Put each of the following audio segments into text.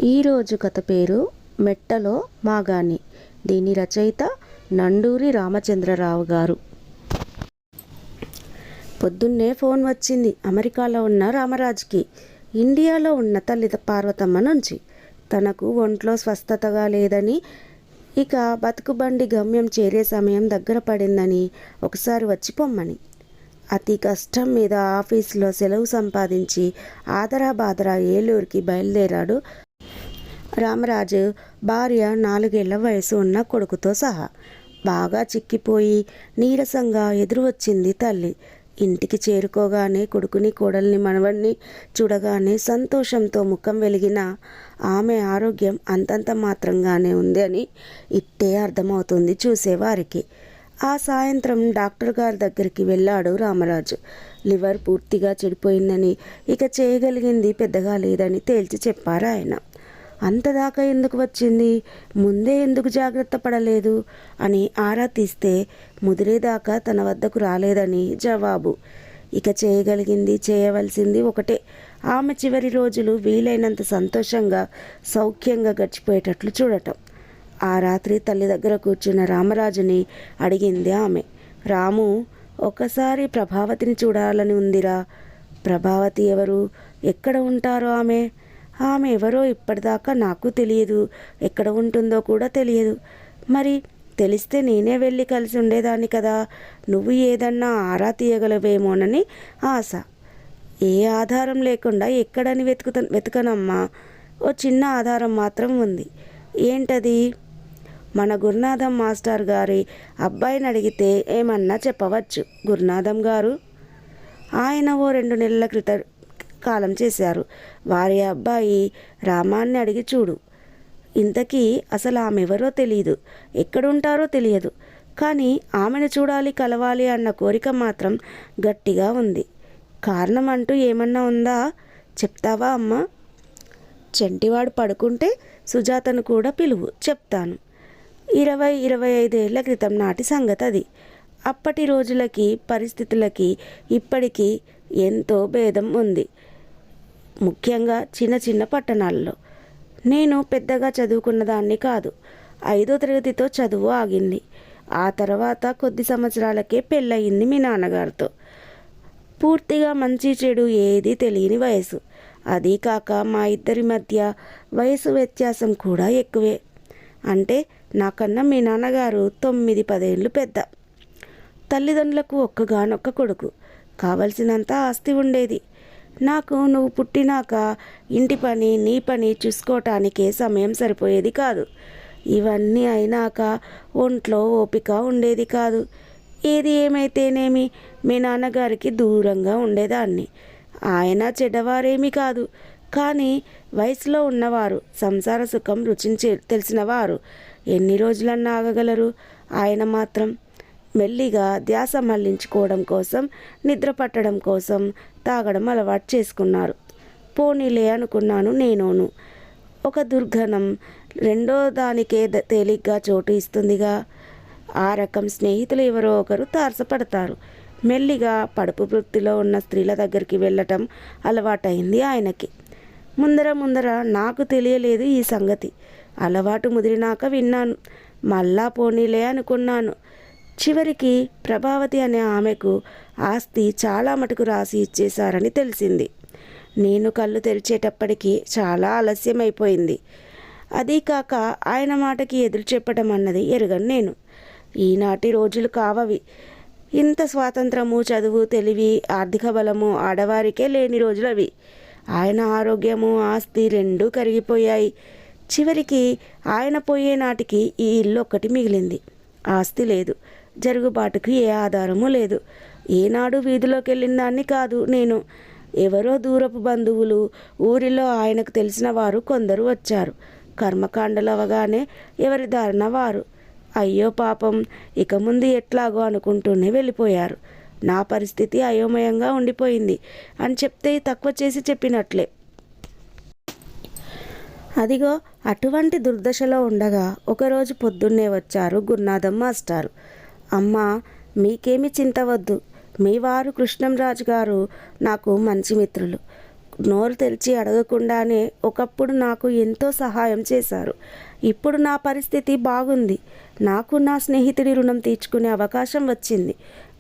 ఈరోజు కథ పేరు మెట్టలో మాగాణి. దీని రచయిత నండూరి రామచంద్రరావు గారు. పొద్దున్నే ఫోన్ వచ్చింది అమెరికాలో ఉన్న రామరాజ్కి. ఇండియాలో ఉన్న తల్లి పార్వతమ్మ నుంచి తనకు ఒంట్లో స్వస్థతగా లేదని, ఇక బతుకుబండి గమ్యం చేరే సమయం దగ్గర పడిందని ఒకసారి వచ్చి పొమ్మని. అతి కష్టం మీద ఆఫీసులో సెలవు సంపాదించి ఆదరా ఏలూరుకి బయలుదేరాడు రామరాజు. భార్య 4 ఏళ్ల వయసు ఉన్న కొడుకుతో సహా. బాగా చిక్కిపోయి నీరసంగా ఎదురు వచ్చింది తల్లి. ఇంటికి చేరుకోగానే కొడుకుని కోడల్ని మనవడిని చూడగానే సంతోషంతో ముఖం వెలిగిన ఆమె ఆరోగ్యం అంతంత మాత్రంగానే ఉంది అని ఇట్టే అర్థమవుతుంది చూసేవారికి. ఆ సాయంత్రం డాక్టర్ గారి దగ్గరికి వెళ్ళాడు రామరాజు. లివర్ పూర్తిగా చెడిపోయిందని, ఇక చేయగలిగింది పెద్దగా లేదని తేల్చి చెప్పారు ఆయన. అంతదాకా ఎందుకు వచ్చింది, ముందే ఎందుకు జాగ్రత్త పడలేదు అని ఆరా తీస్తే ముదిరేదాకా తన వద్దకు రాలేదని జవాబు. ఇక చేయవలసింది ఒకటే, ఆమె చివరి రోజులు వీలైనంత సంతోషంగా సౌఖ్యంగా గడిచిపోయేటట్లు చూడటం. ఆ రాత్రి తల్లి దగ్గర కూర్చున్న రామరాజుని అడిగింది ఆమె. రాము, ఒకసారి ప్రభావతిని చూడాలని ఉందిరా. ప్రభావతి ఎవరు, ఎక్కడ ఉంటారో ఆమె ఎవరో ఇప్పటిదాకా నాకు తెలియదు, ఎక్కడ ఉంటుందో కూడా తెలియదు. మరి తెలిస్తే నేనే వెళ్ళి కలిసి ఉండేదాన్ని కదా. నువ్వు ఏదన్నా ఆరా తీయగలవేమోనని ఆశ. ఏ ఆధారం లేకుండా ఎక్కడని వెతకనమ్మా. ఓ చిన్న ఆధారం మాత్రం ఉంది. ఏంటది? మన గురునాథం మాస్టర్ గారి అబ్బాయిని అడిగితే ఏమన్నా చెప్పవచ్చు. గురునాథం గారు ఆయన ఓ 2 నెలల కాలం చేశారు. వారి అబ్బాయి రామాన్ని అడిగి చూడు. ఇంతకీ అసలు ఆమె ఎవరో తెలియదు, ఎక్కడుంటారో తెలియదు. కానీ ఆమెను చూడాలి, కలవాలి అన్న కోరిక మాత్రం గట్టిగా ఉంది. కారణం అంటూ ఏమన్నా ఉందా? చెప్తావా అమ్మా? చెంటివాడు పడుకుంటే సుజాతను కూడా పిలువు, చెప్తాను. 20-25 ఏళ్ల క్రితం నాటి సంగతి అది. అప్పటి రోజులకి పరిస్థితులకి ఇప్పటికీ ఎంతో భేదం ఉంది, ముఖ్యంగా చిన్న చిన్న పట్టణాల్లో. నేను పెద్దగా చదువుకున్న దాన్ని కాదు. 5వ తరగతితో చదువు ఆగింది. ఆ తర్వాత కొద్ది సంవత్సరాలకే పెళ్ళయింది మీ నాన్నగారితో. పూర్తిగా మంచి చెడు ఏదీ తెలియని వయసు. అదీ కాక మా ఇద్దరి మధ్య వయసు వ్యత్యాసం కూడా ఎక్కువే. అంటే నాకన్నా మీ నాన్నగారు 9-10 ఏళ్ళు పెద్ద. తల్లిదండ్రులకు ఒక్కగానొక్క కొడుకు. కావలసినంత ఆస్తి ఉండేది. నాకు నువ్వు పుట్టినాక ఇంటి పని, నీ పని చూసుకోవటానికే సమయం సరిపోయేది కాదు. ఇవన్నీ అయినాక ఒంట్లో ఓపిక ఉండేది కాదు. ఏది ఏమైతేనేమి మీ నాన్నగారికి దూరంగా ఉండేదాన్ని. ఆయన చెడ్డవారేమీ కాదు, కానీ వయసులో ఉన్నవారు, సంసార సుఖం రుచించి తెలిసినవారు ఎన్ని రోజులన్నా ఆగగలరు. ఆయన మాత్రం మెల్లిగా ధ్యాస మళ్లించుకోవడం కోసం, నిద్ర పట్టడం కోసం తాగడం అలవాటు చేసుకున్నారు. పోనీలే అనుకున్నాను నేనోను. ఒక దుర్గణం రెండో దానికే తేలిగ్గా చోటు ఇస్తుందిగా. ఆ రకం స్నేహితులు ఎవరో ఒకరు తారసపడతారు. మెల్లిగా పడుపు వృత్తిలో ఉన్న స్త్రీల దగ్గరికి వెళ్ళటం అలవాటైంది ఆయనకి. ముందర నాకు తెలియలేదు ఈ సంగతి. అలవాటు ముదిరినాక విన్నాను. మళ్ళా పోనీలే అనుకున్నాను. చివరికి ప్రభావతి అనే ఆమెకు ఆస్తి చాలా మటుకు రాసి ఇచ్చేశారని తెలిసింది. నేను కళ్ళు తెరిచేటప్పటికీ చాలా ఆలస్యం అయిపోయింది. అదీ కాక ఆయన మాటకి ఎదురు చెప్పడం అన్నది ఎరగను నేను. ఈనాటి రోజులు కావవి. ఇంత స్వాతంత్రము, చదువు, తెలివి, ఆర్థిక బలము ఆడవారికే లేని రోజులవి. ఆయన ఆరోగ్యము, ఆస్తి రెండూ కరిగిపోయాయి. చివరికి ఆయన పోయే నాటికి ఈ ఇల్లు ఒక్కటి మిగిలింది. ఆస్తి లేదు, జరుగుబాటుకు ఏ ఆధారము లేదు. ఏనాడు వీధిలోకి వెళ్ళిన దాన్ని కాదు నేను. ఎవరో దూరపు బంధువులు, ఊరిలో ఆయనకు తెలిసిన వారు కొందరు వచ్చారు. కర్మకాండలు అవగానే ఎవరి దారిన వారు. అయ్యో పాపం, ఇక ముందు ఎట్లాగో అనుకుంటూనే వెళ్ళిపోయారు. నా పరిస్థితి అయోమయంగా ఉండిపోయింది అని చెప్తే తక్కువ చేసి చెప్పినట్లే. అదిగో అటువంటి దుర్దశలో ఉండగా ఒకరోజు పొద్దున్నే వచ్చారు గురునాథం మాస్టారు. అమ్మా, మీకేమి చింత వద్దు. మీ వారు కృష్ణంరాజు గారు నాకు మంచి మిత్రులు. నోరు తెరిచి అడగకుండానే ఒకప్పుడు నాకు ఎంతో సహాయం చేశారు. ఇప్పుడు నా పరిస్థితి బాగుంది. నాకు నా స్నేహితుడి రుణం తీర్చుకునే అవకాశం వచ్చింది.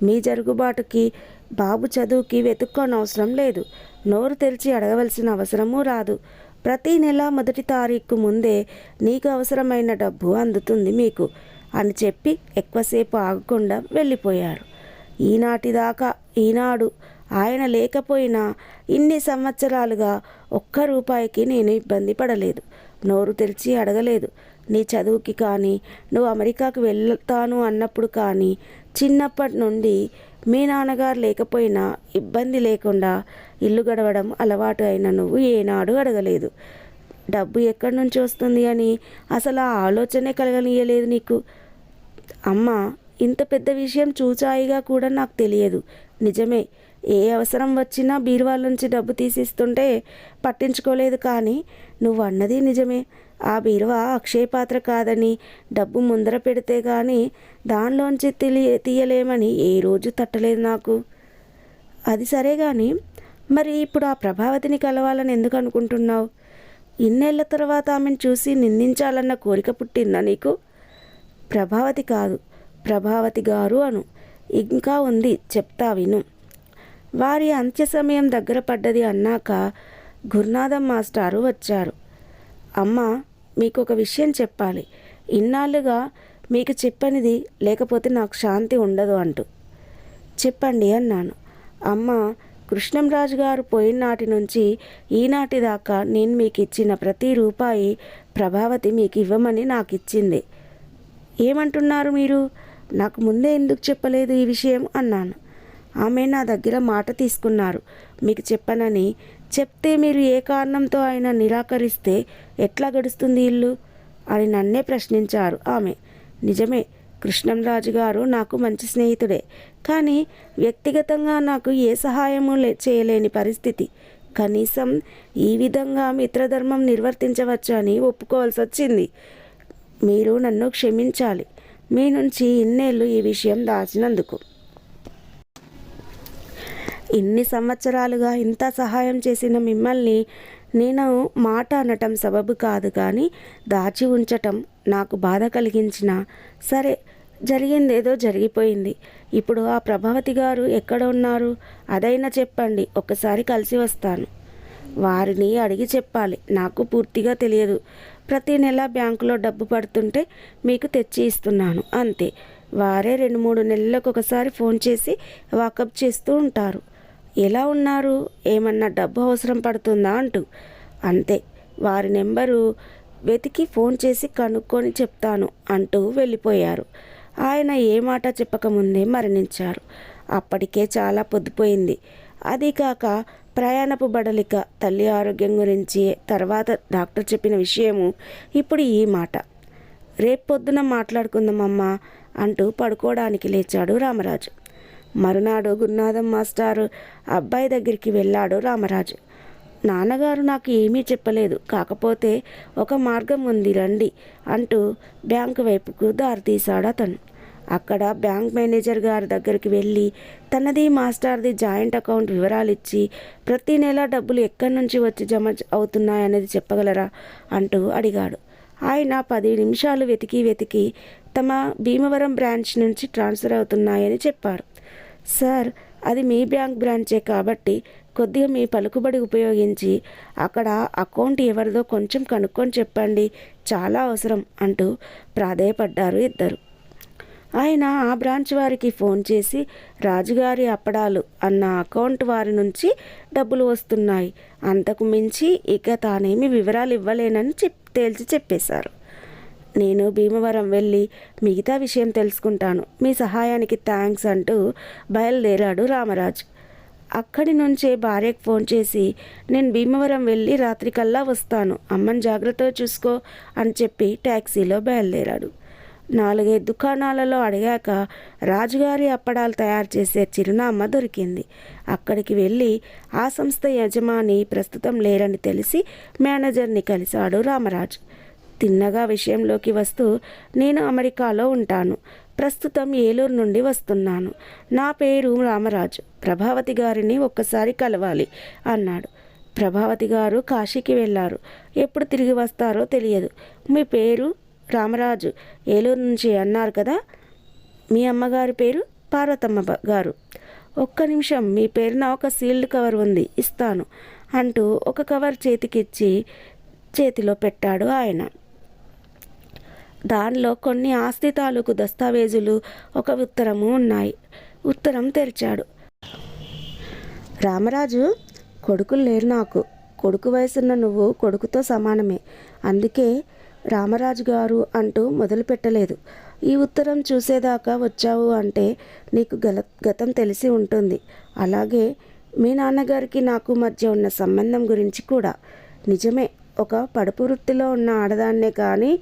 మీ జరుగుబాటుకి, బాబు చదువుకి వెతుక్కోనవసరం లేదు. నోరు తెరిచి అడగవలసిన అవసరమూ రాదు. ప్రతీ నెల మొదటి తారీఖు ముందే నీకు అవసరమైన డబ్బు అందుతుంది మీకు అని చెప్పి ఎక్కువసేపు ఆగకుండా వెళ్ళిపోయారు. ఈనాడు ఆయన లేకపోయినా ఇన్ని సంవత్సరాలుగా ఒక్క రూపాయికి నేను ఇబ్బంది పడలేదు. నోరు తెరిచి అడగలేదు. నీ చదువుకి కానీ, నువ్వు అమెరికాకు వెళ్తాను అన్నప్పుడు కానీ, చిన్నప్పటి నుండి మీ నాన్నగారు లేకపోయినా ఇబ్బంది లేకుండా ఇల్లు గడవడం అలవాటు అయిన నువ్వు ఏనాడు అడగలేదు. డబ్బు ఎక్కడి నుంచి వస్తుంది అని అసలు ఆ ఆలోచనే కలగనీయలేదు నీకు. అమ్మ, ఇంత పెద్ద విషయం చూచాయిగా కూడా నాకు తెలియదు. నిజమే, ఏ అవసరం వచ్చినా బీరువాల నుంచి డబ్బు తీసిస్తుంటే పట్టించుకోలేదు. కానీ నువ్వు అన్నది నిజమే. ఆ బీరువా అక్షయపాత్ర కాదని, డబ్బు ముందర పెడితే కానీ దానిలోంచి తీయలేమని ఏ రోజు తట్టలేదు నాకు. అది సరే కానీ, మరి ఇప్పుడు ఆ ప్రభావతిని కలవాలని ఎందుకు అనుకుంటున్నావు? ఇన్నేళ్ల తర్వాత ఆమెను చూసి నిందించాలన్న కోరిక పుట్టిందా నీకు? ప్రభావతి కాదు, ప్రభావతి గారు అను. ఇంకా ఉంది, చెప్తా విను. వారి అంత్య సమయం దగ్గర పడ్డది అన్నాక గురునాథం మాస్టారు వచ్చారు. అమ్మ, మీకు ఒక విషయం చెప్పాలి. ఇన్నాళ్ళుగా మీకు చెప్పనిది లేకపోతే నాకు శాంతి ఉండదు అంటూ. చెప్పండి అన్నాను. అమ్మ, కృష్ణంరాజు గారు పోయిన నాటి నుంచి ఈనాటి దాకా నేను మీకు ఇచ్చిన ప్రతి రూపాయి ప్రభావతి మీకు ఇవ్వమని నాకు ఇచ్చింది. ఏమంటున్నారు మీరు? నాకు ముందే ఎందుకు చెప్పలేదు ఈ విషయం అన్నాను. ఆమె నా దగ్గర మాట తీసుకున్నారు మీకు చెప్పనని. చెప్తే మీరు ఏ కారణంతో అయినా నిరాకరిస్తే ఎట్లా గడుస్తుంది ఇల్లు అని నన్నే ప్రశ్నించారు ఆమె. నిజమే, కృష్ణంరాజు గారు నాకు మంచి స్నేహితుడే. కానీ వ్యక్తిగతంగా నాకు ఏ సహాయము చేయలేని పరిస్థితి. కనీసం ఈ విధంగా మిత్రధర్మం నిర్వర్తించవచ్చు అని ఒప్పుకోవాల్సి వచ్చింది. మీరు నన్ను క్షమించాలి, మీ నుంచి ఇన్నేళ్ళు ఈ విషయం దాచినందుకు. ఇన్ని సంవత్సరాలుగా ఇంత సహాయం చేసిన మిమ్మల్ని నేను మాట అనటం సబబు కాదు, కానీ దాచి ఉంచటం నాకు బాధ కలిగించిన. సరే, జరిగిందేదో జరిగిపోయింది. ఇప్పుడు ఆ ప్రభావతి గారు ఎక్కడ ఉన్నారు అదైనా చెప్పండి, ఒక్కసారి కలిసి వస్తాను. వారిని అడిగి చెప్పాలి, నాకు పూర్తిగా తెలియదు. ప్రతి నెల బ్యాంకులో డబ్బు పడుతుంటే మీకు తెచ్చి ఇస్తున్నాను అంతే. వారే 2-3 నెలలకు ఒకసారి ఫోన్ చేసి వాకప్ చేస్తూ ఉంటారు. ఎలా ఉన్నారు, ఏమన్నా డబ్బు అవసరం పడుతుందా అంటూ. అంతే, వారి నెంబరు వెతికి ఫోన్ చేసి కనుక్కొని చెప్తాను అంటూ వెళ్ళిపోయారు. ఆయన ఏ మాట చెప్పకముందే మరణించారు. అప్పటికే చాలా పొద్దుపోయింది. అది కాక ప్రయాణపు బడలిక, తల్లి ఆరోగ్యం గురించి తర్వాత డాక్టర్ చెప్పిన విషయము, ఇప్పుడు ఈ మాట. రేపు పొద్దున మాట్లాడుకుందామమ్మా అంటూ పడుకోవడానికి లేచాడు రామరాజు. మరునాడు గురునాథం మాస్టారు అబ్బాయి దగ్గరికి వెళ్ళాడు రామరాజు. నాన్నగారు నాకు ఏమీ చెప్పలేదు, కాకపోతే ఒక మార్గం ఉంది రండి అంటూ బ్యాంకు వైపుకు దారితీశాడు అతను. అక్కడ బ్యాంక్ మేనేజర్ గారి దగ్గరికి వెళ్ళి తనది మాస్టర్ది జాయింట్ అకౌంట్ వివరాలు ఇచ్చి ప్రతి నెల డబ్బులు ఎక్కడి నుంచి వచ్చి జమ అవుతున్నాయనేది చెప్పగలరా అంటూ అడిగాడు. ఆయన 10 నిమిషాలు వెతికి తమ భీమవరం బ్రాంచ్ నుంచి ట్రాన్స్ఫర్ అవుతున్నాయని చెప్పారు. సార్, అది మీ బ్యాంక్ బ్రాంచే కాబట్టి కొద్దిగా మీ పలుకుబడి ఉపయోగించి అక్కడ అకౌంట్ ఎవరిదో కొంచెం కనుక్కొని చెప్పండి, చాలా అవసరం అంటూ ప్రాధేయపడ్డారు ఇద్దరు. ఆయన ఆ బ్రాంచ్ వారికి ఫోన్ చేసి రాజుగారి అప్పడాలు అన్న అకౌంట్ వారి నుంచి డబ్బులు వస్తున్నాయి, అంతకు మించి ఇక తానేమి వివరాలు ఇవ్వలేనని తేల్చి చెప్పేశారు. నేను భీమవరం వెళ్ళి మిగతా విషయం తెలుసుకుంటాను, మీ సహాయానికి థ్యాంక్స్ అంటూ బయలుదేరాడు రామరాజు. అక్కడి నుంచే భార్యకు ఫోన్ చేసి నేను భీమవరం వెళ్ళి రాత్రికల్లా వస్తాను, అమ్మని జాగ్రత్తగా చూసుకో అని చెప్పి ట్యాక్సీలో బయలుదేరాడు. 4-5 దుకాణాలలో అడిగాక రాజుగారి అప్పడాలు తయారు చేసే చిరునామా దొరికింది. అక్కడికి వెళ్ళి ఆ సంస్థ యజమాని ప్రస్తుతం లేరని తెలిసి మేనేజర్ని కలిశాడు రామరాజు. తిన్నగా విషయంలోకి వస్తూ, నేను అమెరికాలో ఉంటాను, ప్రస్తుతం ఏలూరు నుండి వస్తున్నాను, నా పేరు రామరాజు, ప్రభావతి గారిని ఒక్కసారి కలవాలి అన్నాడు. ప్రభావతి గారు కాశీకి వెళ్ళారు. ఎప్పుడు తిరిగి వస్తారో తెలియదు. మీ పేరు రామరాజు, ఏలూరు నుంచి అన్నారు కదా. మీ అమ్మగారి పేరు పార్వతమ్మ గారు. ఒక్క నిమిషం, మీ పేరున ఒక సీల్డ్ కవర్ ఉంది, ఇస్తాను అంటూ ఒక కవర్ చేతికిచ్చి చేతిలో పెట్టాడు ఆయన. దానిలో కొన్ని ఆస్తి తాలూకు దస్తావేజులు, ఒక ఉత్తరము ఉన్నాయి. ఉత్తరం తెరిచాడు. రామరాజు, కొడుకులు లేరు నాకు. కొడుకు వయసున్న నువ్వు కొడుకుతో సమానమే, అందుకే రామరాజు గారు అంటూ మొదలు పెట్టలేదు. ఈ ఉత్తరం చూసేదాకా వచ్చావు అంటే నీకు గతం తెలిసి ఉంటుంది. అలాగే మీ నాన్నగారికి నాకు మధ్య ఉన్న సంబంధం గురించి కూడా. నిజమే, ఒక పడుపు వృత్తిలో ఉన్న ఆడదాన్నే కానీ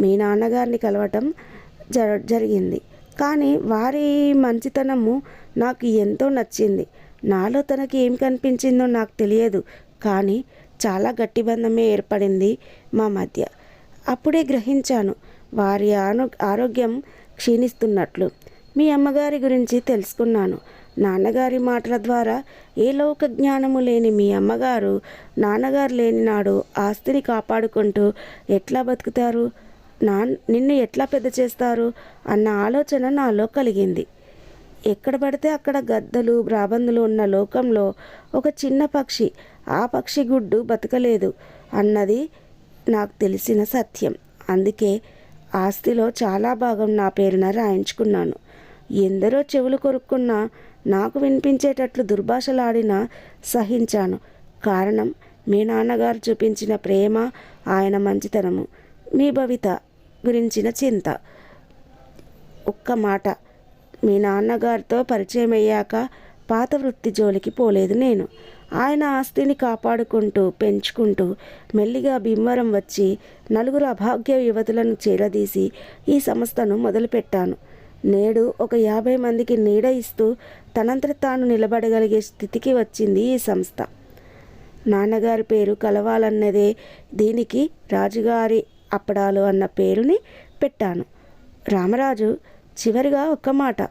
మీ నాన్నగారిని కలవటం జరిగింది. కానీ వారి మంచితనము నాకు ఎంతో నచ్చింది. నాలో తనకి ఏం కనిపించిందో నాకు తెలియదు, కానీ చాలా గట్టి బంధమే ఏర్పడింది మా మధ్య. అప్పుడే గ్రహించాను వారి ఆరోగ్యం క్షీణిస్తున్నట్లు. మీ అమ్మగారి గురించి తెలుసుకున్నాను. నాన్నగారి మాటల ద్వారా ఏ లోక జ్ఞానము లేని మీ అమ్మగారు నాన్నగారు లేని నాడు ఆస్తిని కాపాడుకుంటూ ఎట్లా బతుకుతారు, నిన్ను ఎట్లా పెద్ద చేస్తారు అన్న ఆలోచన నాలో కలిగింది. ఎక్కడ పడితే అక్కడ గద్దలు రాబందులు ఉన్న లోకంలో ఒక చిన్న పక్షి, ఆ పక్షి గుడ్డు బతకలేదు అన్నది నాకు తెలిసిన సత్యం. అందుకే ఆస్తిలో చాలా భాగం నా పేరున రాయించుకున్నాను. ఎందరో చెవులు కొరుక్కున్నా, నాకు వినిపించేటట్లు దుర్భాషలాడినా సహించాను. కారణం మీ నాన్నగారు చూపించిన ప్రేమ, ఆయన మంచితనము, మీ భవిత గురించిన చింత. ఒక్క మాట, మీ నాన్నగారితో పరిచయం అయ్యాక పాత వృత్తి జోలికి పోలేదు నేను. ఆయన ఆస్తిని కాపాడుకుంటూ పెంచుకుంటూ మెల్లిగా భీమవరం వచ్చి నలుగురు అభాగ్య యువతులను చేరదీసి ఈ సంస్థను మొదలుపెట్టాను. నేడు ఒక 50 మందికి నీడ ఇస్తూ తనంతట తాను నిలబడగలిగే స్థితికి వచ్చింది ఈ సంస్థ. నాన్నగారి పేరు కలవాలన్నదే దీనికి రాజుగారి అప్పడాలు అన్న పేరుని పెట్టాను. రామరాజు, చివరిగా ఒక్క మాట.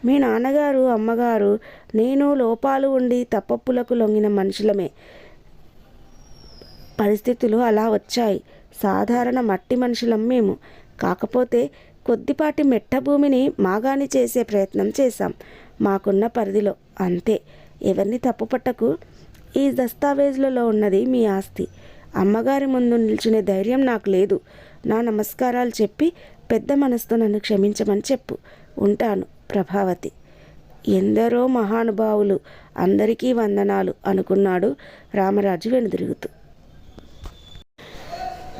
మీ నాన్నగారు అమ్మగారు నేను లోపాలు ఉండి తప్పప్పులకు లొంగిన మనుషులమే. పరిస్థితులు అలా వచ్చాయి. సాధారణ మట్టి మనుషులం మేము. కాకపోతే కొద్దిపాటి మెట్ట భూమిని మాగాని చేసే ప్రయత్నం చేశాం, మాకున్న పరిధిలో, అంతే. ఎవరిని తప్పుపట్టకు. ఈ దస్తావేజులలో ఉన్నది మీ ఆస్తి. అమ్మగారి ముందు నిల్చునే ధైర్యం నాకు లేదు. నా నమస్కారాలు చెప్పి పెద్ద మనసుతో నన్ను క్షమించమని చెప్పు. ఉంటాను, ప్రభావతి. ఎందరో మహానుభావులు, అందరికీ వందనాలు అనుకున్నాడు రామరాజు వెనుదిరుగుతూ.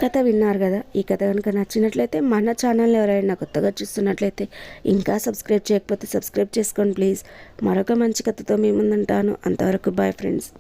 కథ విన్నారు కదా. ఈ కథ కనుక నచ్చినట్లయితే మన ఛానల్ ఎవరైనా కొత్తగా చూస్తున్నట్లయితే ఇంకా సబ్స్క్రైబ్ చేయకపోతే సబ్స్క్రైబ్ చేసుకోండి ప్లీజ్. మరొక మంచి కథతో మీ ముందుంటాను. అంతవరకు బాయ్ ఫ్రెండ్స్.